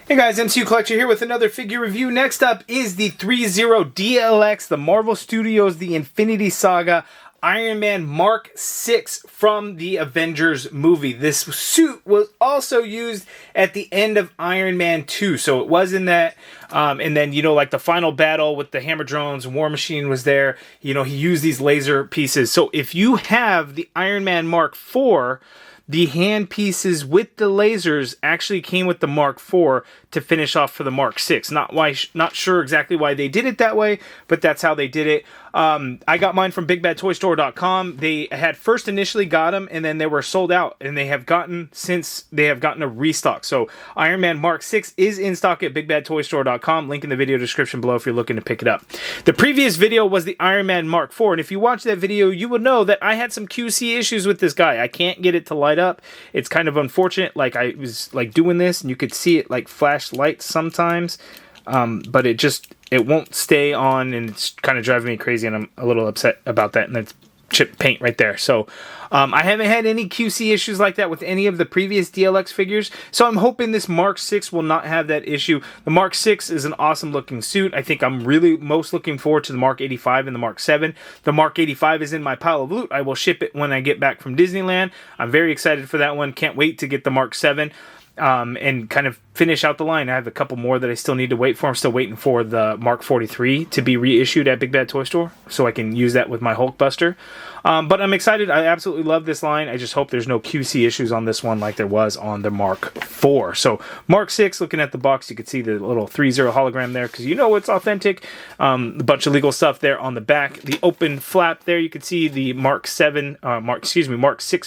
Hey guys, MCU Collector here with another figure review. Next up is the threezero DLX, the Marvel Studios, the Infinity Saga, Iron Man Mark 6 from the Avengers movie. This suit was also used at the end of Iron Man 2, so it was in that. And then, you know, like the final battle with the Hammer Drones, War Machine was there. You know, he used these laser pieces. So if you have the Iron Man Mark 4, the hand pieces with the lasers actually came with the Mark IV to finish off for the Mark 6. Not sure exactly why they did it that way, but that's how they did it. I got mine from BigBadToyStore.com. They had first initially got them, and then they were sold out, and they have gotten a restock. So Iron Man Mark 6 is in stock at BigBadToyStore.com. Link in the video description below if you're looking to pick it up. The previous video was the Iron Man Mark IV, and if you watch that video, you would know that I had some QC issues with this guy. I can't get it to light up. It's kind of unfortunate. Like, I was like doing this, and you could see it like flash lights sometimes, but it won't stay on, and it's kind of driving me crazy, and I'm a little upset about that. And that's chip paint right there. So I haven't had any QC issues like that with any of the previous DLX figures, so I'm hoping this Mark 6 will not have that issue. The Mark 6 is an awesome looking suit. I think I'm really most looking forward to the Mark 85 and the Mark 7. The Mark 85 is in my pile of loot. I will ship it when I get back from Disneyland. I'm very excited for that one. Can't wait to get the Mark 7. And kind of finish out the line. I have a couple more that I still need to wait for. I'm still waiting for the Mark 43 to be reissued at Big Bad Toy Store, so I can use that with my Hulkbuster. But I'm excited. I absolutely love this line. I just hope there's no QC issues on this one like there was on the Mark 4. So Mark 6, looking at the box, you can see the little threezero hologram there, because you know it's authentic. A bunch of legal stuff there on the back. The open flap there, you can see the Mark 6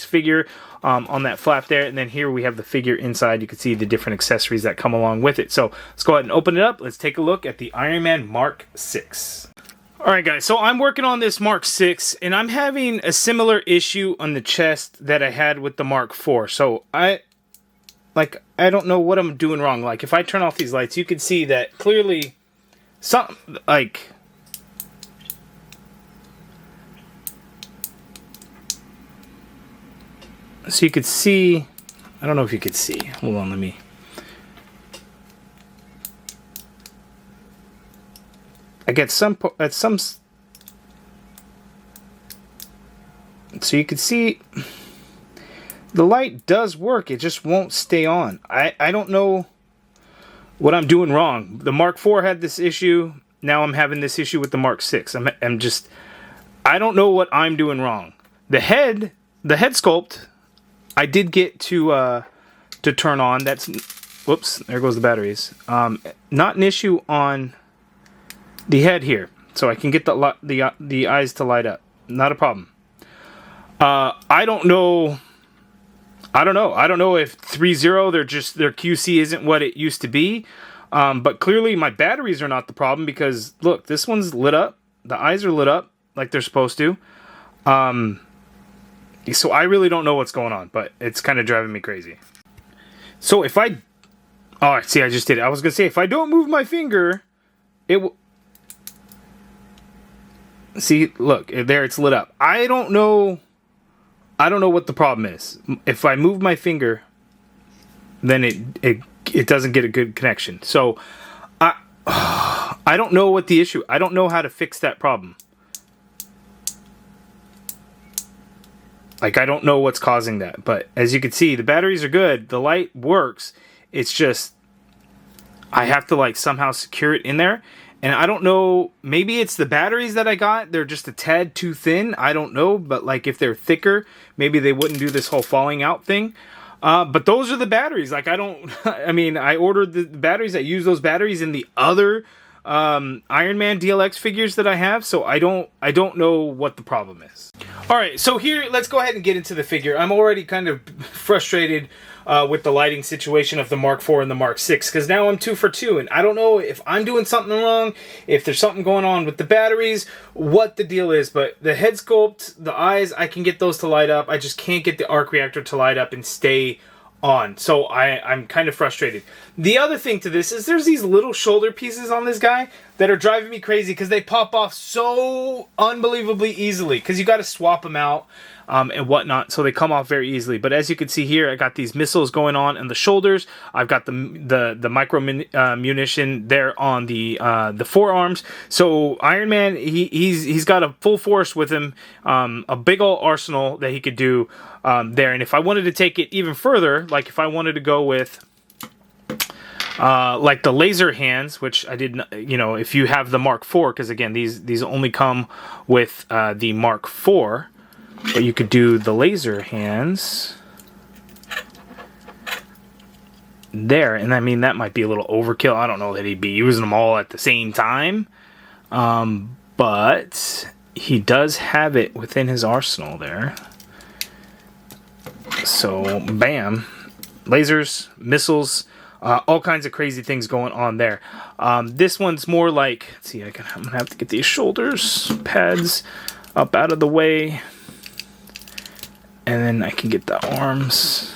figure on that flap there, and then here we have the figure inside. You can see the different accessories that come along with it. So let's go ahead and open it up. Let's take a look at the Iron Man Mark 6. Alright guys, so I'm working on this Mark 6, and I'm having a similar issue on the chest that I had with the Mark 4. So I don't know what I'm doing wrong. Like, if I turn off these lights, you can see that clearly something, like, so you could see, I don't know if you could see. Hold on, let me. I get some, so you can see the light does work. It just won't stay on. I don't know what I'm doing wrong. The Mark IV had this issue. Now I'm having this issue with the Mark 6. I don't know what I'm doing wrong. The head sculpt, I did get to turn on. That's, whoops, there goes the batteries. Not an issue on the head here, so I can get the eyes to light up. Not a problem. I don't know if threezero, their QC isn't what it used to be. But clearly my batteries are not the problem, because look, this one's lit up. The eyes are lit up like they're supposed to. So I really don't know what's going on, but it's kind of driving me crazy. So if I... Oh, see, I just did it. I was going to say, if I don't move my finger, it will... See, look, there it's lit up. I don't know what the problem is. If I move my finger, then it doesn't get a good connection. So I don't know what the issue... I don't know how to fix that problem. Like, I don't know what's causing that, but as you can see, the batteries are good. The light works. It's just, I have to, like, somehow secure it in there. And I don't know, maybe it's the batteries that I got. They're just a tad too thin. I don't know, but, like, if they're thicker, maybe they wouldn't do this whole falling out thing. But those are the batteries. Like, I mean, I ordered the batteries. I use those batteries in the other Iron Man DLX figures that I have, so I don't know what the problem is. Alright, so here, let's go ahead and get into the figure. I'm already kind of frustrated with the lighting situation of the Mark IV and the Mark 6, because now I'm 2 for 2, and I don't know if I'm doing something wrong, if there's something going on with the batteries, what the deal is, but the head sculpt, the eyes, I can get those to light up. I just can't get the arc reactor to light up and stay on. So I'm kind of frustrated. The other thing to this is there's these little shoulder pieces on this guy that are driving me crazy because they pop off so unbelievably easily because you got to swap them out. and whatnot, so they come off very easily. But as you can see here, I got these missiles going on the shoulders. I've got the micro munition there on the forearms. So Iron Man, he's got a full force with him, a big old arsenal that he could do there. And if I wanted to take it even further, like if I wanted to go with like the laser hands, which I did, you know, if you have the Mark IV, because again, these only come with the Mark IV, but you could do the laser hands there, and I mean, that might be a little overkill. I don't know that he'd be using them all at the same time, but he does have it within his arsenal there. So, bam, lasers, missiles, all kinds of crazy things going on there. This one's more like, let's see, I'm gonna have to get these shoulders pads up out of the way, and then I can get the arms.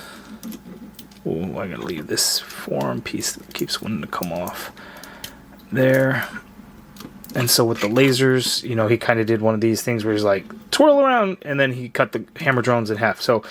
Oh, I gotta leave this forearm piece that keeps wanting to come off there. And so with the lasers, you know, he kind of did one of these things where he's like, twirl around, and then he cut the hammer drones in half. So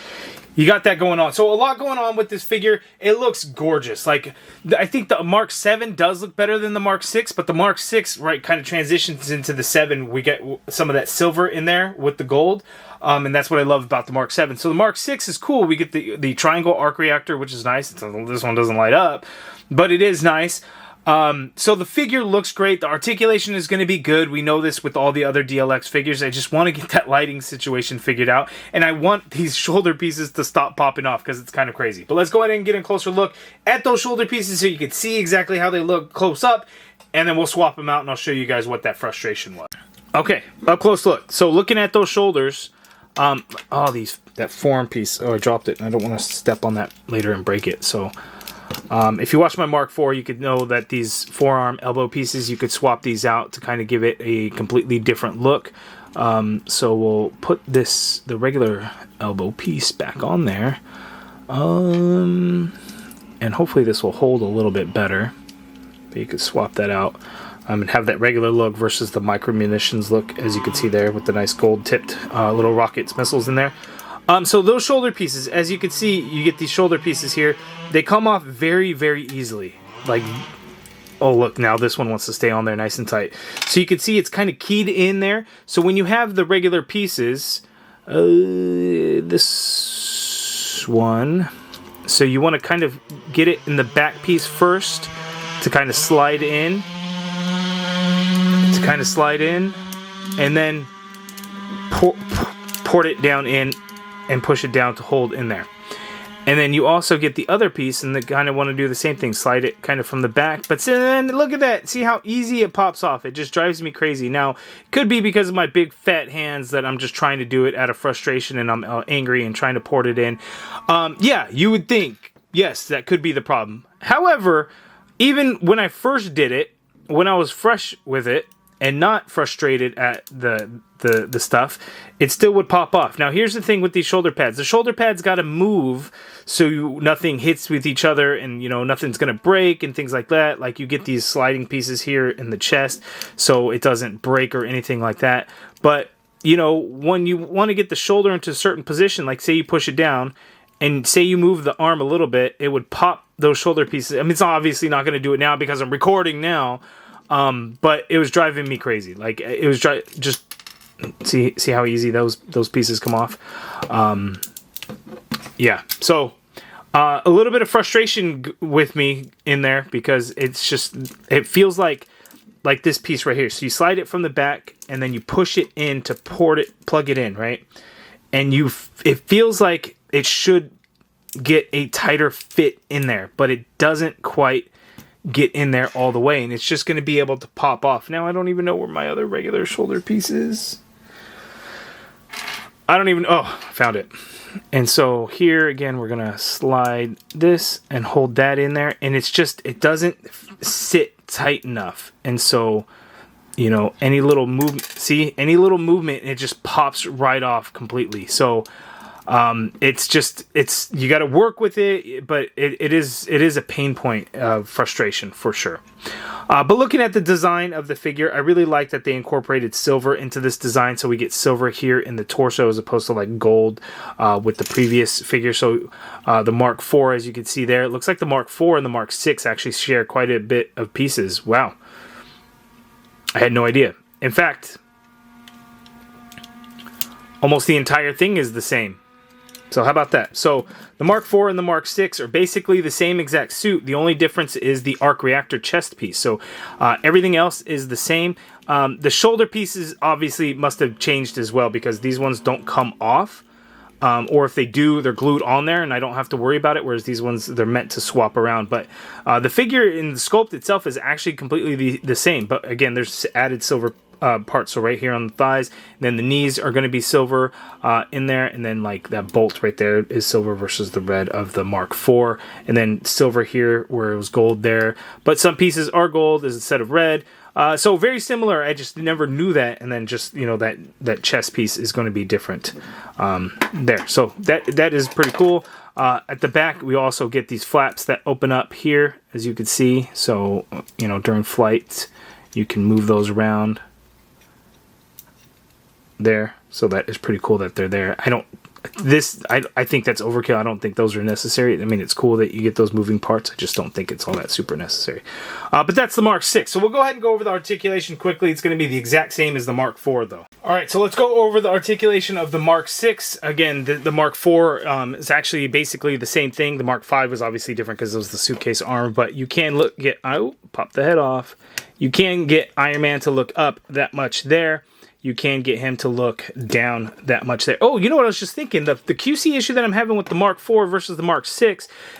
you got that going on. So a lot going on with this figure. It looks gorgeous. Like, I think the Mark 7 does look better than the Mark 6, but the Mark 6, right, kind of transitions into the 7. We get some of that silver in there with the gold. And that's what I love about the Mark 7. So the Mark 6 is cool. We get the triangle arc reactor, which is nice. This one doesn't light up, but it is nice. So the figure looks great. The articulation is going to be good. We know this with all the other DLX figures. I just want to get that lighting situation figured out. And I want these shoulder pieces to stop popping off because it's kind of crazy. But let's go ahead and get a closer look at those shoulder pieces so you can see exactly how they look close up. And then we'll swap them out and I'll show you guys what that frustration was. Okay, up close look. So looking at those shoulders, that forearm piece. Oh, I dropped it. I don't want to step on that later and break it. So if you watch my Mark IV, you could know that these forearm elbow pieces, you could swap these out to kind of give it a completely different look. So we'll put the regular elbow piece back on there. And hopefully this will hold a little bit better. But you could swap that out. And have that regular look versus the micro munitions look, as you can see there with the nice gold tipped little rockets, missiles in there. So those shoulder pieces, as you can see, you get these shoulder pieces here. They come off very, very easily. Like, oh look, now this one wants to stay on there nice and tight. So you can see it's kind of keyed in there. So when you have the regular pieces, this one, so you want to kind of get it in the back piece first to kind of slide in. And then port it down in and push it down to hold in there. And then you also get the other piece and they kind of want to do the same thing, slide it kind of from the back. But then look at that, see how easy it pops off. It just drives me crazy. Now, it could be because of my big fat hands that I'm just trying to do it out of frustration and I'm angry and trying to port it in. Yeah, you would think, yes, that could be the problem. However, even when I first did it, when I was fresh with it, and not frustrated at the stuff, it still would pop off. Now, here's the thing with these shoulder pads. The shoulder pads got to move so nothing hits with each other and, you know, nothing's going to break and things like that. Like, you get these sliding pieces here in the chest so it doesn't break or anything like that. But, you know, when you want to get the shoulder into a certain position, like say you push it down and say you move the arm a little bit, it would pop those shoulder pieces. I mean, it's obviously not going to do it now because I'm recording now. But it was driving me crazy. Like, it was just see how easy those pieces come off. Yeah. So a little bit of frustration with me in there because it feels like this piece right here. So you slide it from the back and then you push it in to plug it in, right? And it feels like it should get a tighter fit in there, but it doesn't quite get in there all the way, and it's just going to be able to pop off. Now, I don't even know where my other regular shoulder piece is. I found it. And so here again, we're going to slide this and hold that in there, and it doesn't sit tight enough. And so, you know, any little movement, it just pops right off completely. So It's you got to work with it, but it is a pain point of frustration for sure. But looking at the design of the figure, I really like that they incorporated silver into this design, so we get silver here in the torso as opposed to like gold with the previous figure. So the Mark IV, as you can see there, it looks like the Mark IV and the Mark VI actually share quite a bit of pieces. Wow. I had no idea. In fact, almost the entire thing is the same. So how about that? So the Mark IV and the Mark VI are basically the same exact suit. The only difference is the arc reactor chest piece. So everything else is the same. The shoulder pieces obviously must have changed as well, because these ones don't come off. Or if they do, they're glued on there and I don't have to worry about it, whereas these ones, they're meant to swap around. But the figure in the sculpt itself is actually completely the same. But again, there's added silver parts. So right here on the thighs, and then the knees are going to be silver in there, and then like that bolt right there is silver versus the red of the Mark IV, and then silver here where it was gold there. But some pieces are gold instead of red. So very similar. I just never knew that, and then just that chest piece is going to be different there. So that is pretty cool. At the back, we also get these flaps that open up here, as you can see. So during flight, you can move those around there. So that is pretty cool that they're there. I think that's overkill. I don't think those are necessary. I mean, it's cool that you get those moving parts. I just don't think it's all that super necessary. But that's the Mark VI. So we'll go ahead and go over the articulation quickly. It's going to be the exact same as the Mark IV, though. All right, so let's go over the articulation of the Mark VI. Again, the Mark IV is actually basically the same thing. The Mark V was obviously different because it was the suitcase arm, but you can pop the head off. You can get Iron Man to look up that much there. You can get him to look down that much there. Oh, you know what I was just thinking? The QC issue that I'm having with the Mark IV versus the Mark VI,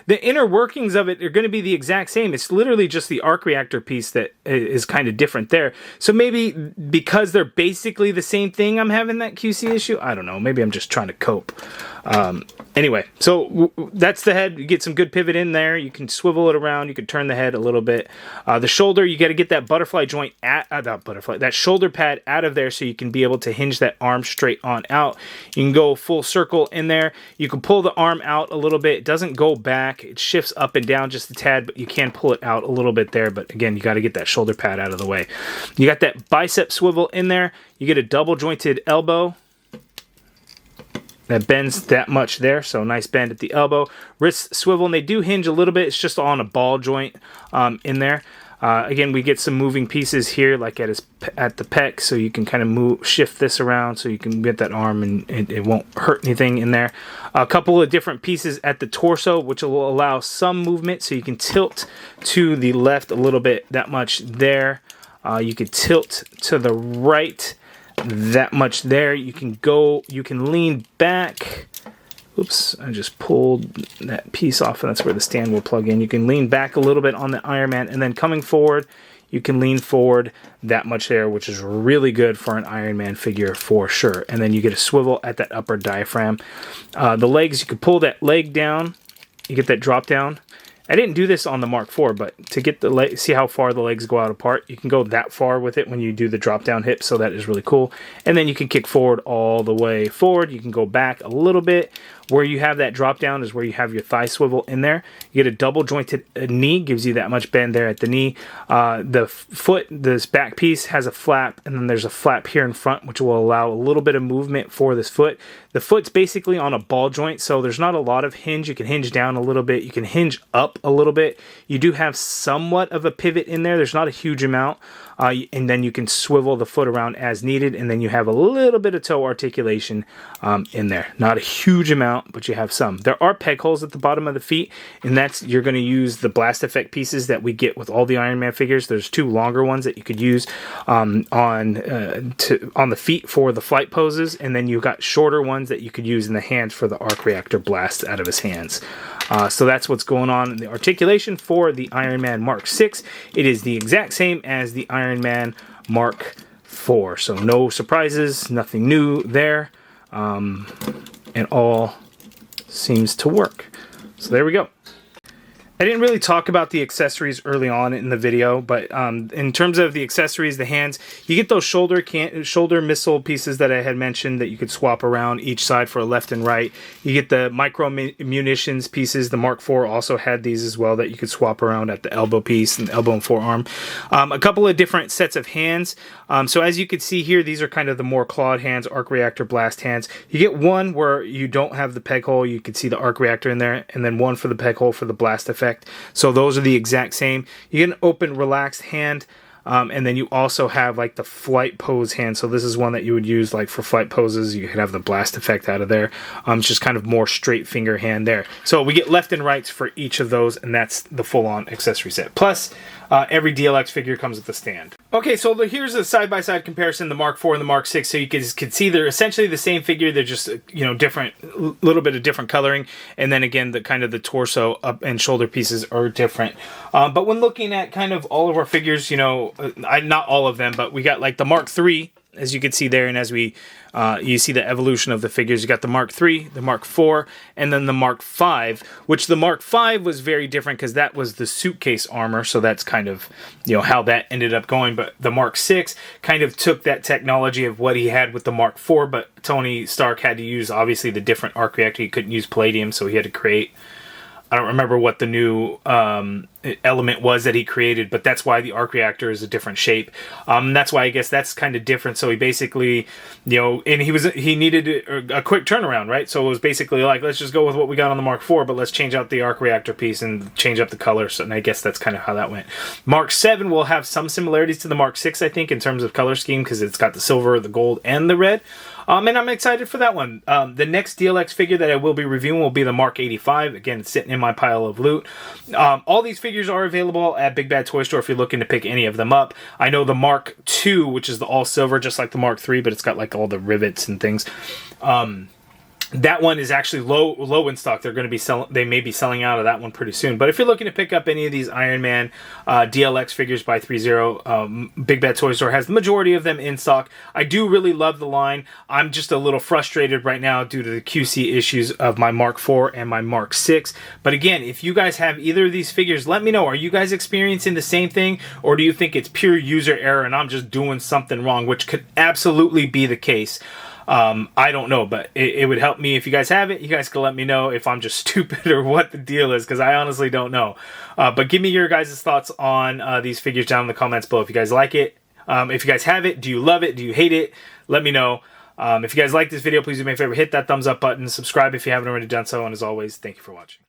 the inner workings of it are going to be the exact same. It's literally just the arc reactor piece that is kind of different there. So maybe because they're basically the same thing, I'm having that QC issue. I don't know. Maybe I'm just trying to cope. Anyway, so that's the head. You get some good pivot in there. You can swivel it around. You can turn the head a little bit. The shoulder, you got to get that butterfly joint that shoulder pad out of there so you can be able to hinge that arm straight on out. You can go full circle in there. You can pull the arm out a little bit. It doesn't go back. It shifts up and down just a tad, but you can pull it out a little bit there. But again, you got to get that shoulder pad out of the way. You got that bicep swivel in there. You get a double jointed elbow that bends that much there, so nice bend at the elbow. Wrist swivel, and they do hinge a little bit. It's just on a ball joint in there. Again, we get some moving pieces here, like at the pec, so you can kind of shift this around so you can get that arm and it won't hurt anything in there. A couple of different pieces at the torso, which will allow some movement, so you can tilt to the left a little bit, that much there. You can tilt to the right that much there. You can lean back. Oops, I just pulled that piece off, and that's where the stand will plug in. You can lean back a little bit on the Iron Man, and then coming forward, you can lean forward that much there, which is really good for an Iron Man figure for sure. And then you get a swivel at that upper diaphragm. The legs, you can pull that leg down. You get that drop down. I didn't do this on the Mark IV, but to get the see how far the legs go out apart, you can go that far with it when you do the drop down hip, so that is really cool. And then you can kick forward all the way forward. You can go back a little bit. Where you have that drop down is where you have your thigh swivel in there. You get a double jointed knee, gives you that much bend there at the knee. The foot, this back piece has a flap, and then there's a flap here in front, which will allow a little bit of movement for this foot. The foot's basically on a ball joint, so there's not a lot of hinge. You can hinge down a little bit. You can hinge up a little bit. You do have somewhat of a pivot in there. There's not a huge amount. And then you can swivel the foot around as needed, and then you have a little bit of toe articulation in there. Not a huge amount, but you have some. There are peg holes at the bottom of the feet, and you're going to use the blast effect pieces that we get with all the Iron Man figures. There's two longer ones that you could use on the feet for the flight poses, and then you've got shorter ones that you could use in the hands for the arc reactor blast out of his hands. So that's what's going on in the articulation for the Iron Man Mark VI. It is the exact same as the Iron Man Mark IV. So no surprises, nothing new there. And all seems to work. So there we go. I didn't really talk about the accessories early on in the video, but in terms of the accessories, the hands, you get those shoulder missile pieces that I had mentioned that you could swap around each side for a left and right. You get the micro munitions pieces. The Mark IV also had these as well that you could swap around at the elbow piece and elbow and forearm. A couple of different sets of hands. So as you can see here, these are kind of the more clawed hands, arc reactor blast hands. You get one where you don't have the peg hole. You can see the arc reactor in there, and then one for the peg hole for the blast effect. So those are the exact same. You get an open, relaxed hand, and then you also have like the flight pose hand. So this is one that you would use like for flight poses. You could have the blast effect out of there. It's just kind of more straight finger hand there. So we get left and rights for each of those, and that's the full-on accessory set. Plus, every DLX figure comes with a stand. Okay, so here's a side-by-side comparison, the Mark IV and the Mark VI. So you can see they're essentially the same figure. They're just, you know, different, little bit of different coloring. And then again, the kind of the torso up and shoulder pieces are different. But when looking at kind of all of our figures, you know, not all of them, but we got like the Mark III, as you can see there, and as we you see the evolution of the figures. You got the Mark III, the Mark IV, and then the Mark V, which the Mark V was very different because that was the suitcase armor, so that's kind of, you know, how that ended up going. But the Mark VI kind of took that technology of what he had with the Mark IV, but Tony Stark had to use, obviously, the different arc reactor. He couldn't use palladium, so he had to create, I don't remember what the new element was that he created, but that's why the arc reactor is a different shape. That's why I guess that's kind of different. So he basically, you know, and he needed a quick turnaround, right? So it was basically like, let's just go with what we got on the Mark IV, but let's change out the arc reactor piece and change up the colors. And I guess that's kind of how that went. Mark VII will have some similarities to the Mark VI, I think, in terms of color scheme, because it's got the silver, the gold, and the red. And I'm excited for that one. The next DLX figure that I will be reviewing will be the Mark 85. Again, it's sitting in my pile of loot. All these figures are available at Big Bad Toy Store if you're looking to pick any of them up. I know the Mark II, which is the all silver, just like the Mark III, but it's got like all the rivets and things. That one is actually low in stock. They're going to be they may be selling out of that one pretty soon. But if you're looking to pick up any of these Iron Man DLX figures by threezero, Big Bad Toy Store has the majority of them in stock. I do really love the line. I'm just a little frustrated right now due to the QC issues of my Mark IV and my Mark VI. But again, if you guys have either of these figures, let me know. Are you guys experiencing the same thing, or do you think it's pure user error and I'm just doing something wrong, which could absolutely be the case? I don't know, but it would help me if you guys have it. You guys can let me know if I'm just stupid or what the deal is, because I honestly don't know. But give me your guys' thoughts on these figures down in the comments below. If you guys like it, if you guys have it, do you love it? Do you hate it? Let me know. If you guys like this video, please do me a favor, hit that thumbs up button, subscribe if you haven't already done so, and as always, thank you for watching.